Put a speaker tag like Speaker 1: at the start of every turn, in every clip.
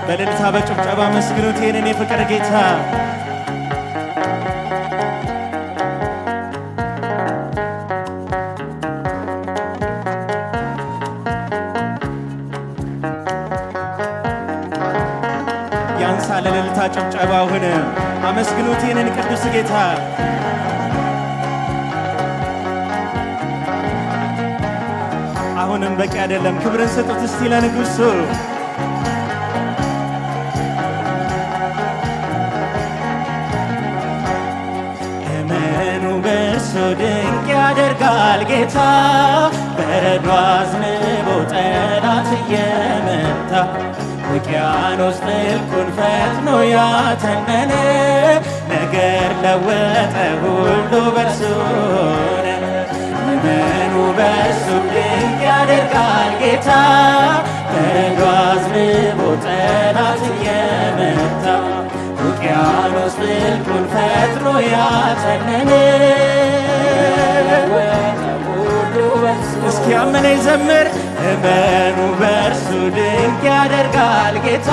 Speaker 1: በእልልታ በጭብጨባ መስግኑት ይህንን የፍቅር ጌታ። ያንሳል እልልታ ጭብጨባውን። አመስግኑት ይህንን ቅዱስ ጌታ። አሁንም በቂ አይደለም፣ ክብርን ስጡት እስቲ ለንጉሡ። እመኑ በእርሱ ድንቅ ያደርጋል ጌታ፣ በረዶ አዝንቦ ጠላት እየመታ ውቅያኖስ ጥልቁን ፈጥኖ ያተነነ ነገር ለወጠ ሁሉ በእርሱ ሆነ። እመኑ በእርሱ ድንቅ ያደርጋል ጌታ፣ በረዶ አዝንቦ ጠላት እየመታ ውቅያኖስ ጥልቁን ፈጥኖ ያተነነ። እስኪ ያመነ ይዘምር። እመኑ በእርሱ ድንቅ ያደርጋል ጌታ፣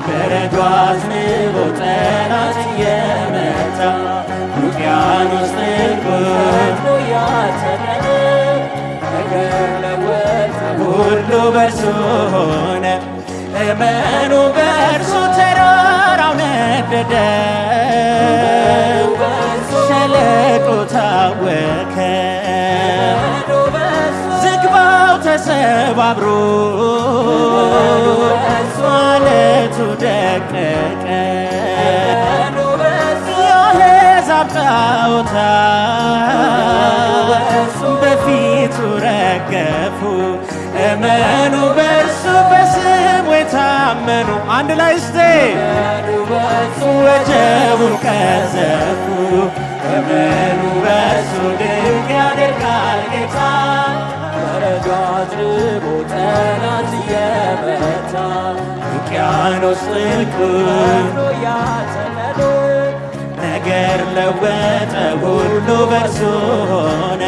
Speaker 1: በረዶ አዝንቦ ጠላት እየመታ ውቅያኖስ ጥልቁን ያተነነ ነገር ለወጠ ሁሉ በእርሱ ሆነ። እመኑ በእርሱ ተራራው ነደደ፣ ሸለቆ ታወከ፣ ዝግባው ተሰባብሮ አለቱ ደቀቀ። የአሕዛብ ጣዖታት በፊቱ ረገፉ። እመኑ በእርሱ በስሙ የታመኑ አንድ ላይ እስቴ ወጀቡን ቀዘፉ። እመኑ በእርሱ ድንቅ ያደርጋል ጌታ፣ በረዶ አዝንቦ ጠላት እየመታ ውቅያኖስ ጥልቁን ያተነነ ነገር ለወጠ ሁሉ በእርሱ ሆነ።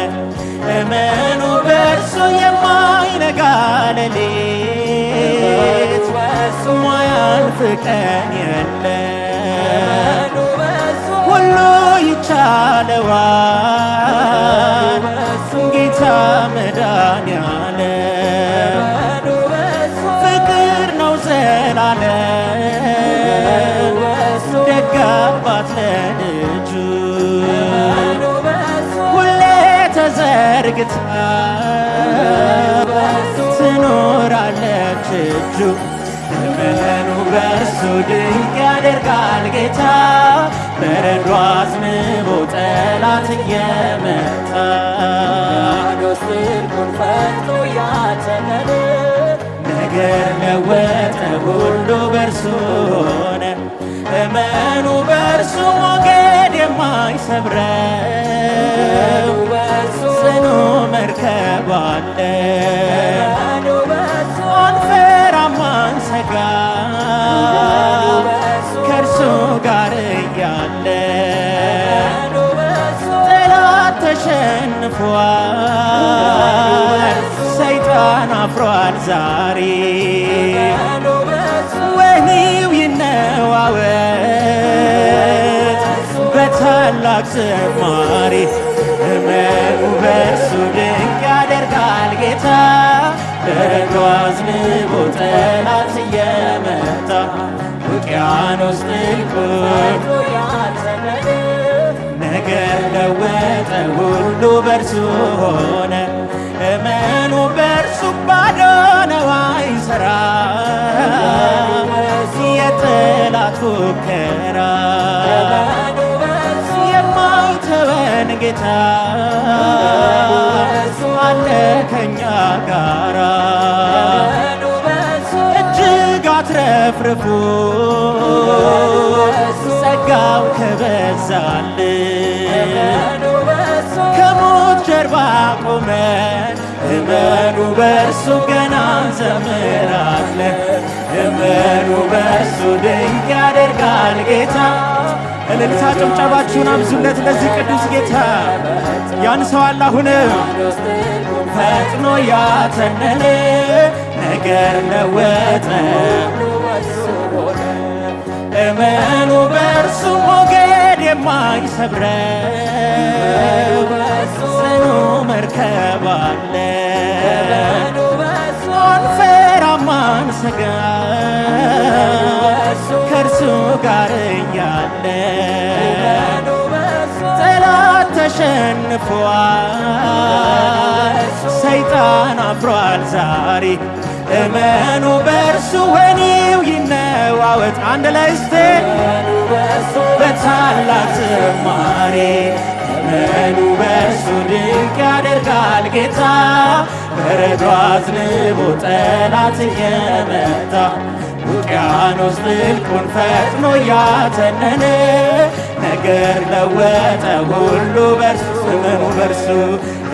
Speaker 1: እመኑ በእርሱ የማይነጋ ሌሊት ማያልፍ ቀን የለም፣ ሁሉ ይቻለዋል ጌታ መድኃኒዓለም። ፍቅር ነው ዘላለም ደግ አባት ለልጁ ሁሌ ተዘርግታ ትኖራለች እጁ። እመኑ በእርሱ ድንቅ ያደርጋል ጌታ፣ በረዶ አዝንቦ ጠላት እየመታ ጥልቁን ፈጥኖ ያተነነ ነገር ለወጠ ሁሉ በእርሱ ሆነ። እመኑ በእርሱ ሞገድ የማይሰብረው ጽኑ መርከብ አለ። አንፈራም አንሰጋ ከእርሱ ጋር እያለ ጠላት ተሸንፏል፣ ሰይጣን አፍሯል ዛሬ። ወህኒው ይነዋወጥ በታላቅ ዝማሬ። እመኑ በእርሱ ድንቅ ያደርጋል ጌታ፣ በረዶ አዝንቦ ጠላት እየመታ ውቅያኖስ ጥልቁን ያተነነ ነገር ለወጠ ሁሉ በእርሱ ሆነ። እመኑ በእርሱ ባዶ ነው አይሠራም የጠላት ፉከራ። የማይተወን ጌታ አለ ከኛ ጋራ። እጅግ አትረፍርፉ ጸጋው ከበዛልን፣ ከሞት ጀርባ ቆመን እመኑ በእርሱ ገና እንዘምራለን። እመኑ በእርሱ ድንቅ ያደርጋል ጌታ። እልልታ ጭብጨባችሁን አብዙለት ለዚህ ቅዱስ ጌታ። ያንሰዋል አሁንም ፈጥኖ ያተነነ ነገር ለወጠ እመኑ በእርሱ ሞገድ የማይሰብረው ጽኑ መርከብ አለ። አንፈራም አንሰጋም ከእርሱ ጋር እያለ ጠላት ተሸንፏል፣ ሰይጣን አፍሯል ዛሬ። እመኑ በእርሱ ወኔው ይነዋወጥ። አንድ ላይ እስቴ በታላቅ ዝማሬ እመኑ በእርሱ ድንቅ ያደርጋል ጌታ። በረዶ አዝንቦ ጠላት እየመታ ውቅያኖስ ጥልቁን ፈጥኖ ያተነነ ነገር ለወጠ ሁሉ በርሱ። እመኑ በርሱ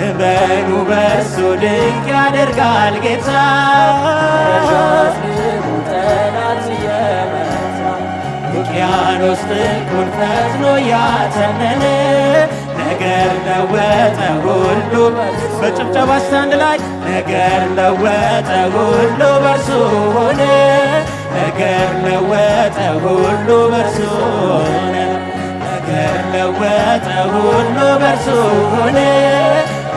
Speaker 1: እመኑ በርሱ ድንቅ ያደርጋል ጌታ። ውቅያኖስ ጥልቁን ፈጥኖ ያተነነ ነገር ለወጠ ሁሉ በጭብጨባ አንድ ላይ ነገር ለወጠ ሁሉ በርሱ ሆነ። ነገር ለወጠ ሁሉ በርሱ ሆነ። ነገር ለወጠ ሁሉ በርሱ ሆነ።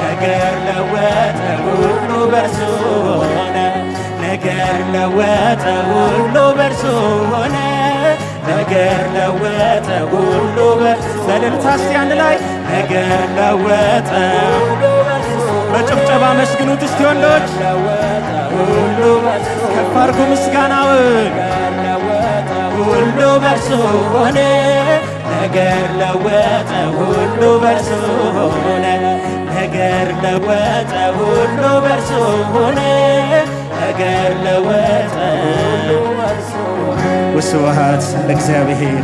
Speaker 1: ነገር ለወጠ ሁሉ በርሱ ሆነ። ነገር ለወጠ ሁሉ በርሱ ሆነ። ነገር ለወጠ ሁሉ በእልልታ እስቲ አንድ ላይ ነገር ለወጠ። በጭብጨባ መስግኑት እስቲ ወንዶች ሁሉ ከፍ አድርጉ ምስጋናውን። ሁሉ በርሱ ሆነ። ነገር ለወጠ ሁሉ በርሱ ሆነ። ነገር ለወጠ ሁሉ በርሱ ሆነ። ነገር ለወጠ። ወስብሐት ለእግዚአብሔር።